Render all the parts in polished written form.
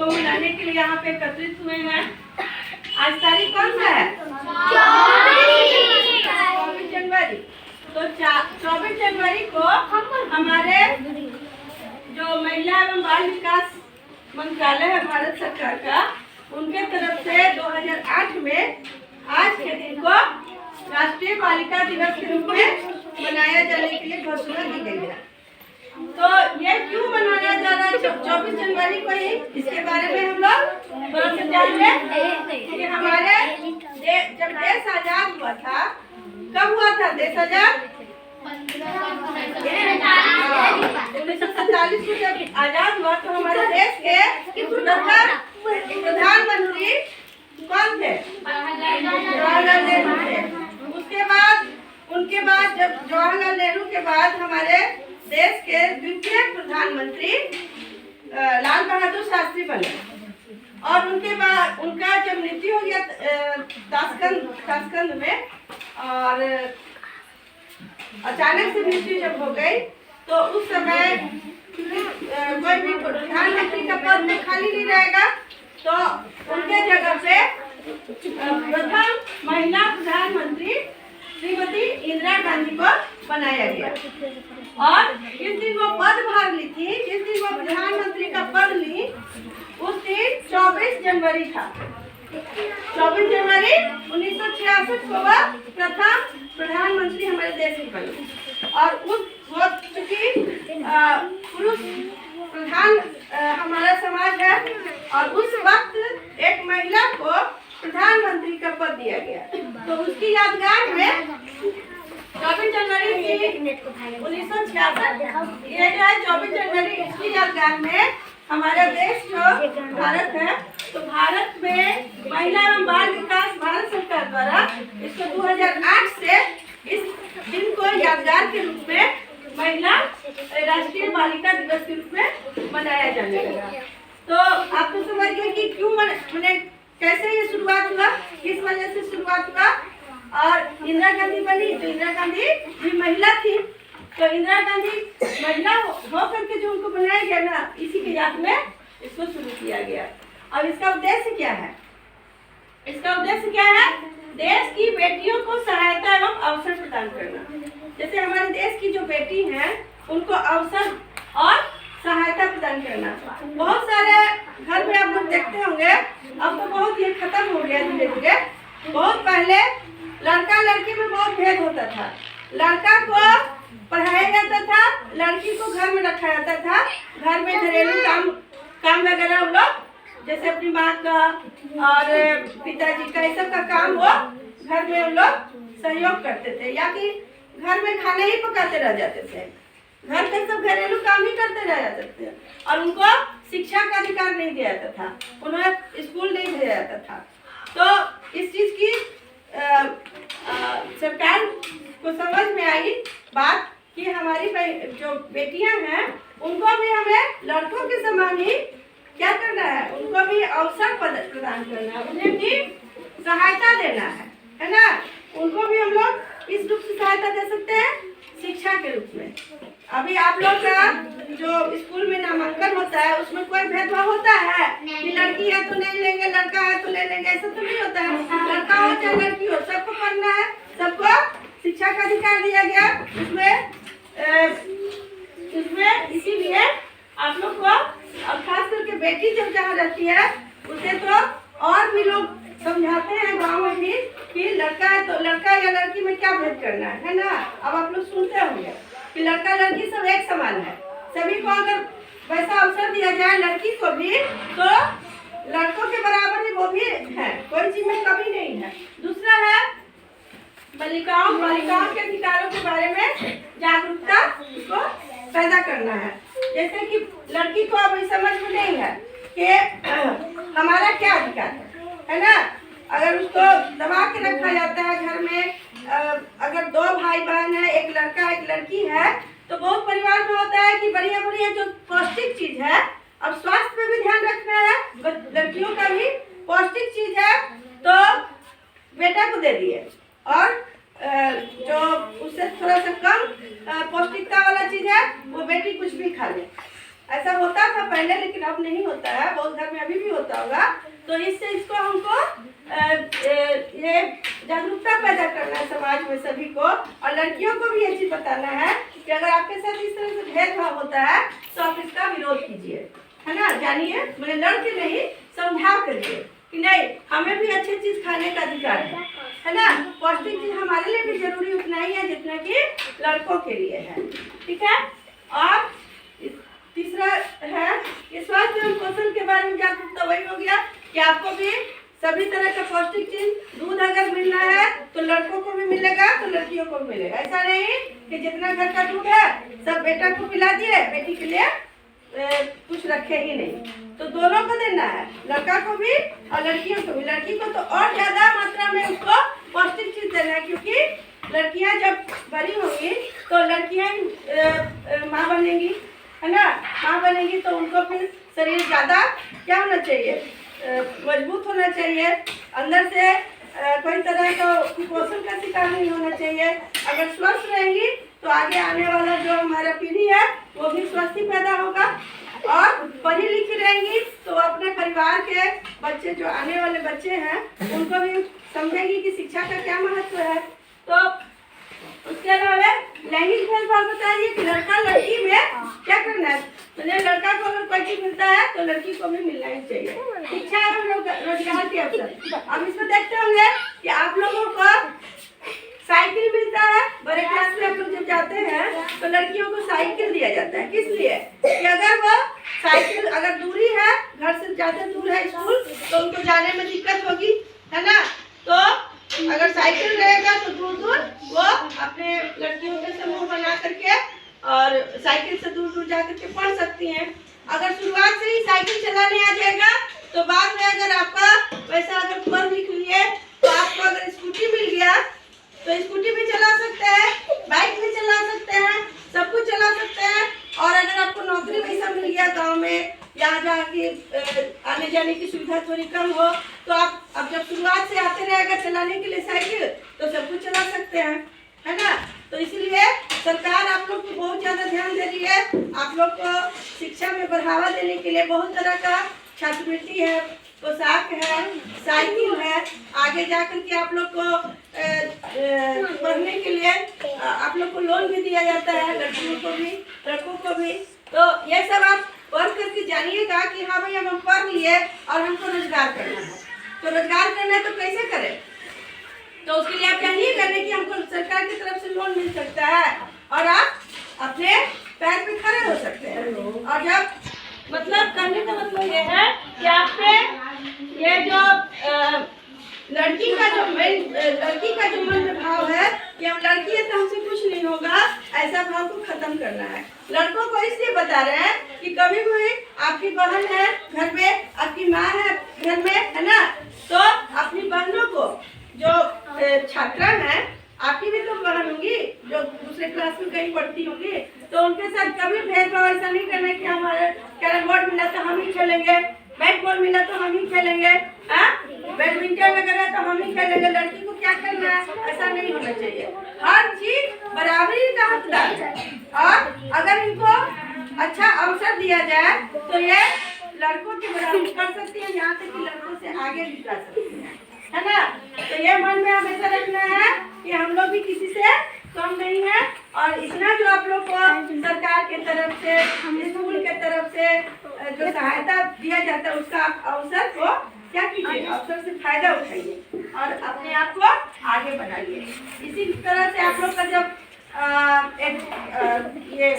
को मनाने के लिए यहाँ पे एकत्रित हुए हैं। आज तारीख कौन सा है? 24 जनवरी। तो 24 जनवरी को हमारे जो महिला एवं बाल विकास मंत्रालय है भारत सरकार का, उनके तरफ से 2008 में आज के दिन को राष्ट्रीय बालिका दिवस के रूप में मनाया जाने के लिए घोषणा की गई है। तो ये क्यों मनाया जा रहा है 24 जनवरी को ही, इसके बारे में हम लोग थोड़ा सा जान लें कि हमारे जब देश आजाद हुआ था, कब हुआ था देश आजाद? 1947 को जब आजाद हुआ तो हमारे देश के प्रधानमंत्री कौन थे? जवाहरलाल नेहरू थे। उनके बाद जब जवाहरलाल नेहरू के बाद हमारे देश के द्वितीय प्रधानमंत्री लाल बहादुर शास्त्री बने, और उनके बाद उनका जब मृत्यु हो गया ताशकंद में, और अचानक से मृत्यु जब हो गई तो उस समय कोई भी प्रधानमंत्री का पद में खाली नहीं रहेगा, तो उनके जगह पे प्रथम महिला प्रधानमंत्री श्रीमती इंदिरा गांधी को बनाया गया। और जिस दिन वो पदभार ली थी, जिस दिन वो प्रधानमंत्री का पद ली, उस दिन 24 जनवरी था। 24 जनवरी 1966 को वह प्रथम प्रधानमंत्री हमारे देश की बनी। और उस वक्त चूंकि पुरुष प्रधान हमारा समाज है, और उस वक्त एक महिला को प्रधानमंत्री का पद दिया गया, तो उसकी यादगार में 24 जनवरी 1966 ये जो है 24 जनवरी इसकी यादगार में हमारा देश जो भारत है, तो भारत में महिला एवं बाल विकास भारत सरकार द्वारा इसको 2008 से इस दिन को यादगार के रूप में महिला राष्ट्रीय बालिका दिवस के रूप में मनाया जाने लगा। तो आप तो समझ गए कि क्यों मैंने कैसे ये शुरुआत हुआ, किस वजह से शुरुआत हुआ। और इंदिरा गांधी बनी तो इंदिरा गांधी भी महिला थी, तो इंदिरा गांधी महिला हो करके जो उनको बनाया गया ना, इसी के याद में इसको शुरू किया गया। अब इसका उद्देश्य क्या है? इसका उद्देश्य क्या है? देश की बेटियों को सहायता एवं अवसर प्रदान करना। जैसे हमारे देश की जो बेटी हैं उनको अवसर और सहायता प्रदान करना। बहुत सारे घर में आप लोग देखते होंगे, अब तो बहुत ये खत्म हो गया धीरे धीरे। बहुत पहले लड़का लड़की में बहुत भेद होता था। लड़का को पढ़ाया जाता था, लड़की को घर में रखा जाता था। घर में घरेलू काम वगैरह हम लोग जैसे अपनी माँ का और पिताजी का ये सब का काम वो घर में हम लोग सहयोग करते थे, या कि घर में खाने ही पकाते रह जाते थे। घर के सब घरेलू काम ही करते रह जाते थे, और उनको शिक्षा का अधिकार नहीं दिया जाता था, उन्हें स्कूल नहीं भेजा जाता था। तो इस चीज की सरकार को समझ में आई बात कि हमारी जो बेटियां हैं उनको भी हमें लड़कों के समान ही क्या करना है, उनको भी अवसर प्रदान करना है, उन्हें भी सहायता देना है ना। उनको भी हम लोग इस रूप से सहायता दे सकते हैं, शिक्षा के रूप में। अभी आप लोग का जो स्कूल में नामांकन होता है उसमें कोई भेदभाव होता है कि लड़की है तो नहीं लेंगे, लड़का है तो ले लेंगे, ऐसा तो नहीं होता है। लड़का हो चाहे लड़की हो, सबको पढ़ना है, सबको शिक्षा का अधिकार दिया गया उसमें। इसीलिए आप लोग को, और खास करके बेटी जब जहाँ रहती है उसे तो और भी लोग समझाते हैं गाँव में भी कि लड़का है तो लड़का या लड़की में क्या भेद करना है ना। अब आप लोग सुनते होंगे कि लड़का लड़की सब एक समान है, सभी को अगर वैसा अवसर दिया जाए लड़की को भी, तो लड़कों के बराबर ही वो भी है, कोई चीज में कमी नहीं है। दूसरा है बालिकाओं के अधिकारों के बारे में जागरूकता को पैदा करना है। जैसे कि लड़की को अब समझ में नहीं है कि हमारा क्या अधिकार है ना। अगर उसको दबा के रखा जाता है घर में, अगर दो भाई बहन है, एक लड़का एक लड़की है, तो बहुत परिवार में होता है कि बढ़िया बढ़िया जो पौष्टिक चीज है, अब स्वास्थ्य पे भी ध्यान रखना है, लड़कियों का भी पौष्टिक चीज है तो बेटा को दे दिए, और जो उससे थोड़ा सा कम पौष्टिकता वाला चीज है वो बेटी कुछ भी खा ले। ऐसा होता था पहले, लेकिन अब नहीं होता है, बहुत घर में अभी भी होता होगा। तो इससे इसको हमको ये जागरूकता पैदा करना है समाज में सभी को, और लड़कियों को भी ये चीज बताना है कि अगर आपके साथ इस तरह से भेदभाव होता है तो आप इसका विरोध कीजिए, है ना, जानिए, मैंने लड़के नहीं समझा करिए कि नहीं, हमें भी अच्छी चीज खाने का अधिकार है ना। पौष्टिक चीज हमारे लिए भी जरूरी उतना ही है जितना कि लड़कों के लिए है, ठीक है। और तीसरा है कि स्वास्थ्य एवं पोषण के बारे में जागरूकता वही हो गया कि आपको भी सभी तरह का पौष्टिक चीज, दूध अगर मिलना है तो लड़कों को भी मिलेगा तो लड़कियों को भी मिलेगा। ऐसा नहीं कि जितना घर का दूध है सब बेटा को पिला दिए, बेटी के लिए कुछ रखे ही नहीं। तो दोनों को देना है, लड़का को भी और लड़कियों को भी। लड़की को तो और ज्यादा मात्रा में उसको पौष्टिक चीज देना है, क्योंकि लड़कियां जब बड़ी होंगी तो लड़कियां माँ बनेंगी, है ना। माँ बनेंगी तो उनको फिर शरीर ज्यादा क्या होना चाहिए, मजबूत होना चाहिए, अंदर से कोई तरह का कुपोषण का शिकार नहीं होना चाहिए। अगर स्वस्थ रहेंगी तो आगे आने वाला जो हमारा पीढ़ी है वो भी स्वस्थ ही पैदा होगा, और पढ़ी लिखी रहेंगी तो अपने परिवार के बच्चे, जो आने वाले बच्चे हैं, उनको भी समझेंगी कि शिक्षा का क्या महत्व है। तो उसके अलावा लैंगिक भेदभाव बताइए कि लड़का लड़की में क्या करना है। तो लड़का को अगर कोई चीज मिलता है तो लड़की को भी मिलना ही चाहिए। शिक्षा एवं रोजगार के अवसर, अब इसमें देखते होंगे कि आप लोगों को साइकिल मिलता है, बड़े क्लास में आप लोग जब जाते हैं तो लड़कियों को साइकिल दिया जाता है। किस लिए कि अगर वो साइकिल, अगर दूरी है, घर से ज्यादा दूर है स्कूल, तो उनको जाने में दिक्कत होगी, है ना। तो अगर साइकिल रहेगा तो दूर दूर वो अपने लड़कियों के समूह बना करके और साइकिल से दूर दूर जा करके पढ़ सकती हैं। अगर शुरुआत से ही साइकिल चलाने आ जाएगा तो बाद में अगर आपका वैसा अगर पढ़ लिख लिए तो आपको अगर स्कूटी मिल गया तो स्कूटी भी चला सकते हैं, बाइक भी चला सकते हैं, सब कुछ चला सकते हैं। और अगर आपको नौकरी वैसा मिल गया गाँव में, यहाँ जहाँ की आने जाने की सुविधा थोड़ी कम हो, तो आप अब जब शुरुआत से आते रहेगा चलाने के लिए साइकिल तो सब कुछ चला सकते हैं, है ना। तो इसलिए सरकार आप लोग को बहुत ज़्यादा ध्यान दे रही है। आप लोग को शिक्षा में बढ़ावा देने के लिए बहुत तरह का छात्रवृत्ति है, पोशाक है, साइकिल है, आगे जाकर के आप लोग को पढ़ने के लिए आप लोग को लोन भी दिया जाता है, लड़कियों को भी लड़कों को भी। तो ये सब आप पढ़ करके जानिएगा कि हाँ भाई हम पढ़ लिए और हमको रोजगार करना है। तो रोजगार करना है तो कैसे करें, तो उसके लिए आप जानिए करने की हमको सरकार की तरफ से लोन मिल सकता है और आप अपने पैर पे खड़े हो सकते हैं। और जब मतलब करने का मतलब ये है कि आपके ये जो लड़की का जो मन में भाव है कि हम लड़की है तो हमसे कुछ नहीं होगा, ऐसा भाव को खत्म करना है। लड़कों को इसलिए बता रहे हैं कि कभी भी आपकी बहन है घर में, आपकी माँ है घर में, है ना, तो अपनी बहनों को, जो छात्रा है, आपकी भी तो बहन होंगी जो दूसरे क्लास में कहीं पढ़ती होंगी, तो उनके साथ कभी भेदभाव ऐसा नहीं करना कि हमारे कैरम बोर्ड मिला तो हम ही खेलेंगे, बैट बॉल मिला तो हम ही खेलेंगे, बैडमिंटन वगैरह तो हम ही खेलेंगे, लड़की को क्या करना है, ऐसा नहीं होना चाहिए। हर चीज बराबरी का हकदार है, और अगर इनको अच्छा अवसर दिया जाए तो ये लड़कों की बराबरी कर सकती है, यहाँ तक कि लड़कों से आगे भी जा सकती है ना। तो ये मन में हमेशा रखना है कि हम लोग भी किसी से कम नहीं है, और इतना जो आप लोग को सरकार के तरफ से, स्कूल के तरफ से जो सहायता दिया जाता है उसका आप अवसर को क्या कीजिए, अवसर से फायदा उठाइए और अपने आप को आगे बढ़ाइए। इसी तरह से आप लोग का जब ये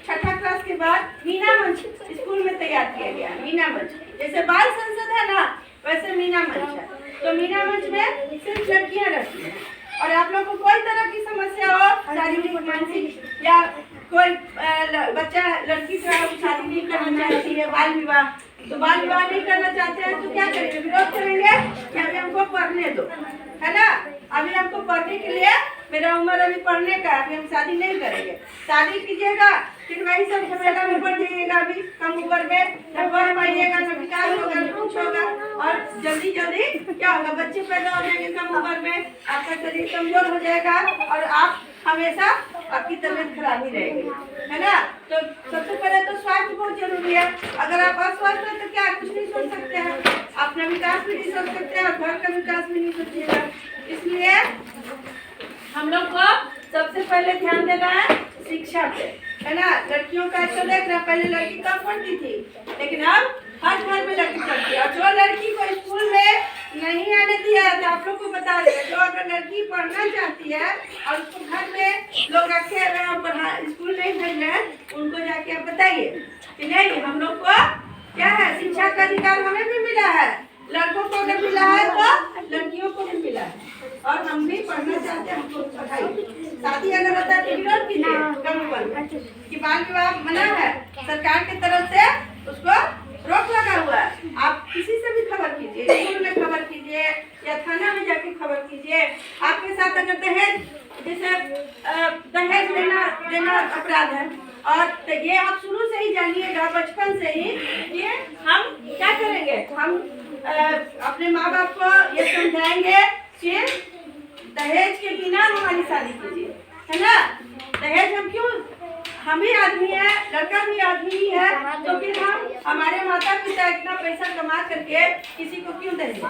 छठा क्लास के बाद मीना मंच स्कूल में तैयार किया गया। मीना मंच जैसे बाल संसद है ना, वैसे मीना मंच है। तो मीना मंच में सिर्फ लड़कियां रहती हैं, और आप लोग को कोई तरह की समस्या हो, शारीरिक मानसिक, या कोई बच्चा लड़की का शादी नहीं करना चाहती है, बाल विवाह, तो बाल विवाह नहीं करना चाहते हैं तो क्या करेंगे, विरोध करेंगे कि अभी हमको पढ़ने दो, है ना, अभी हमको पढ़ने के लिए, मेरा उम्र अभी पढ़ने का, अभी हम शादी नहीं करेंगे। शादी कीजिएगा फिर वही सब झमेला में पड़ जाइएगा, अभी कम उम्र में न पढ़ पाइएगा, न विकास होगा, न कुछ होगा, और जल्दी जल्दी क्या होगा, बच्चे पैदा हो जाएंगे कम उम्र में, आपका शरीर कमजोर हो जाएगा और आप हमेशा आपकी तबीयत खराब ही रहेगी, है ना। तो सबसे पहले तो स्वास्थ्य बहुत जरूरी है। अगर आप अस्वस्थ हैं तो क्या कुछ नहीं सोच सकते हैं, अपना विकास भी नहीं सोच सकते हैं और घर का विकास भी नहीं सोचिएगा। इसलिए हम लोग को सबसे पहले ध्यान देना है शिक्षा पे, है ना। लड़कियों का तो देख रहे, पहले लड़की कम पढ़ती थी, लेकिन अब हर घर में लड़की पढ़ती है। और जो लड़की को स्कूल में नहीं आने दिया तो आप लोग को बता दें, जो अगर लड़की पढ़ना चाहती है और उसको घर में लोग रखे हुए हैं पढ़ा स्कूल नहीं भेज रहे हैं, उनको जाके आप बताइए कि नहीं, हम लोग को क्या है, शिक्षा का अधिकार हमें भी मिला है, लड़कों को अगर मिला है तो लड़कियों को भी मिला है। और हम भी पढ़ना चाहते हैं, हमको पढ़ाई। शादी अगर होता है तो विरोध कीजिए कम उम्र में कि बाल विवाह मना है, सरकार की तरफ से उसको रोक लगा हुआ है। आप किसी से भी खबर कीजिए, स्कूल में खबर कीजिए या थाना में जाके खबर कीजिए। आपके साथ अगर दहेज, जैसे दहेज देना अपराध है, और तो ये आप शुरू से ही जानिएगा, बचपन से ही, ये हम क्या करेंगे, हम अपने माँ बाप को ये समझाएंगे कि दहेज के बिना हमारी शादी कीजिए, है ना। दहेज हम क्यों, हम ही आदमी है, लड़का भी आदमी ही है, तो फिर हम हमारे माता पिता इतना पैसा कमा करके किसी को क्यों देंगे,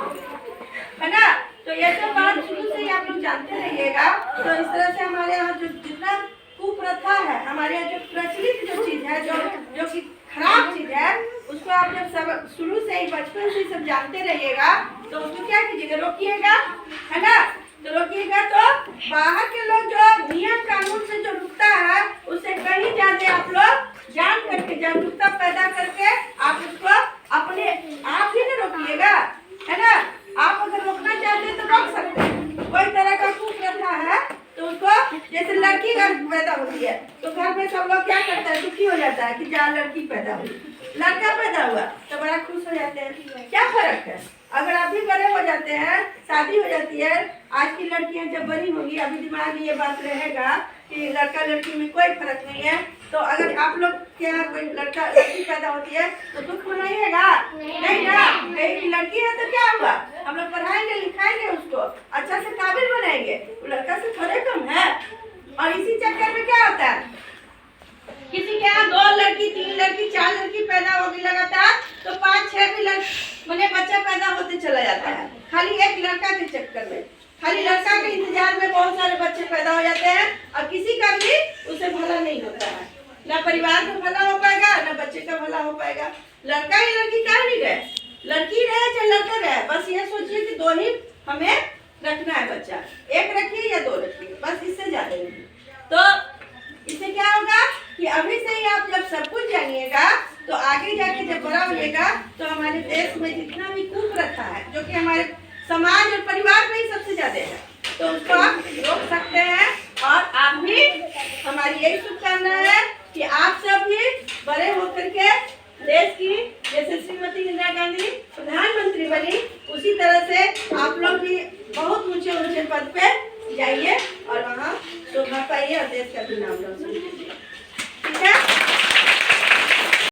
है ना। तो ये सब बात शुरू से ही आप लोग जानते रहिएगा। तो इस तरह से हमारे यहाँ जो जितना कुप्रथा है, हमारे यहाँ जो प्रचलित जो चीज है, जो कि खराब चीज है, उसको आप जब सब शुरू से ही बचपन से सब जानते रहिएगा तो उसको क्या कीजिएगा, रोकिएगा, है ना। तो रोकिएगा तो बाहर के लोग जो नियम कानून से जो रुकता है, उससे कहीं ज्यादा आप लोग जान करके जागरूकता पैदा करके आप उसको अपने आप ही ना रोकिएगा, है ना। आप अगर रोकना चाहते हैं तो रोक सकते हैं। कोई तरह का कुप्रथा है तो उसको, जैसे लड़की घर पैदा होती है तो घर में सब लोग क्या करता है, दुखी हो जाता है कि जहाँ लड़की पैदा हुई, लड़का पैदा हुआ तो बड़ा खुश हो जाते हैं। क्या फर्क है, अगर आप भी बड़े हो जाते हैं, शादी हो जाती है। आज की लड़कियां जब बड़ी होंगी, अभी दिमाग में ये बात रहेगा कि लड़का लड़की में कोई फर्क नहीं है, तो अगर आप लोग के यहाँ कोई लड़का लड़की पैदा होती है तो दुख मनाइएगा नहीं ना। कहीं लड़की है तो क्या हुआ, हम लोग पढ़ाएंगे लिखाएंगे, उसको अच्छा से काबिल बनाएंगे, वो लड़का से थोड़े कम है। और इसी चक्कर में क्या होता है, किसी के यहाँ 2 लड़की 3 लड़की 4 लड़की पैदा होगी लगातार, तो 5-6 भी मैंने बच्चा पैदा होते चला जाता है, खाली एक लड़का के चक्कर में, खाली लड़का के इंतजार में बहुत सारे बच्चे पैदा हो जाते हैं और किसी का भी उसे भला नहीं होता है, ना परिवार का भला हो पाएगा ना बच्चे का भला हो पाएगा। लड़का या लड़की क्या नहीं रहे, लड़की रहे चाहे लड़का रहे, बस ये सोचिए कि 2 ही हमें रखना है बच्चा, एक रखिए या 2 रखिए, बस इससे ज्यादा नहीं। तो इससे क्या होगा कि अभी से ही आप जब सब कुछ जानिएगा तो आगे जाके जब बड़ा होइएगा तो हमारे देश में जितना भी कुप्रथा है, जो कि हमारे समाज और परिवार में ही सबसे ज्यादा है, तो उसको आप रोक सकते हैं। और आप भी, हमारी यही शुभकामना है कि आप सब भी बड़े होकर के देश की, जैसे श्रीमती इंदिरा गांधी प्रधानमंत्री बनी, उसी तरह से आप लोग भी बहुत ऊंचे ऊंचे पद पे जाइए और वहाँ शोभा पाइए और देश का भी नाम रोशन कीजिए।